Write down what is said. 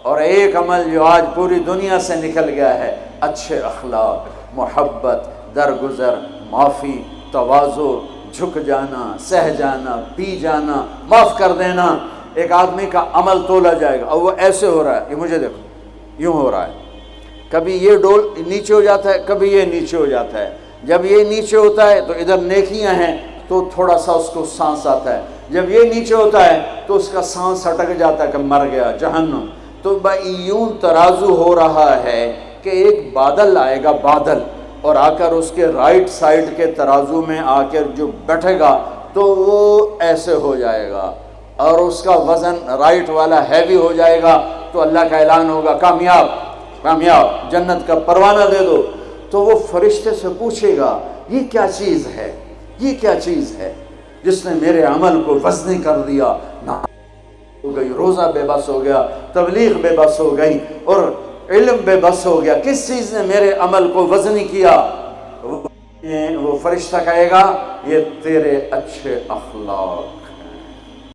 اور ایک عمل جو آج پوری دنیا سے نکل گیا ہے، اچھے اخلاق، محبت، درگزر، معافی، تواضع، جھک جانا، سہ جانا، پی جانا، معاف کر دینا۔ ایک آدمی کا عمل تولا جائے گا اور وہ ایسے ہو رہا ہے، یہ مجھے دیکھو یوں ہو رہا ہے، کبھی یہ ڈول نیچے ہو جاتا ہے، کبھی یہ نیچے ہو جاتا ہے۔ جب یہ نیچے ہوتا ہے تو ادھر نیکیاں ہیں تو تھوڑا سا اس کو سانس آتا ہے، جب یہ نیچے ہوتا ہے تو اس کا سانس اٹک جاتا ہے کہ مر گیا، جہنم۔ تو یوں ترازو ہو رہا ہے کہ ایک بادل آئے گا، بادل، اور آ کر اس کے رائٹ سائڈ کے ترازو میں آ کر جو بیٹھے گا تو وہ ایسے ہو جائے گا، اور اس کا وزن رائٹ والا ہیوی ہو جائے گا، تو اللہ کا اعلان ہوگا کامیاب، کامیاب، جنت کا پروانہ دے دو۔ تو وہ فرشتے سے پوچھے گا یہ کیا چیز ہے، یہ کیا چیز ہے جس نے میرے عمل کو وزنی کر دیا؟ نہ ہو گئی، روزہ بے بس ہو گیا، تبلیغ بے بس ہو گئی، اور علم بے بس ہو گیا۔ کس چیز نے میرے عمل کو وزنی کیا؟ وہ فرشتہ کہے گا یہ تیرے اچھے اخلاق۔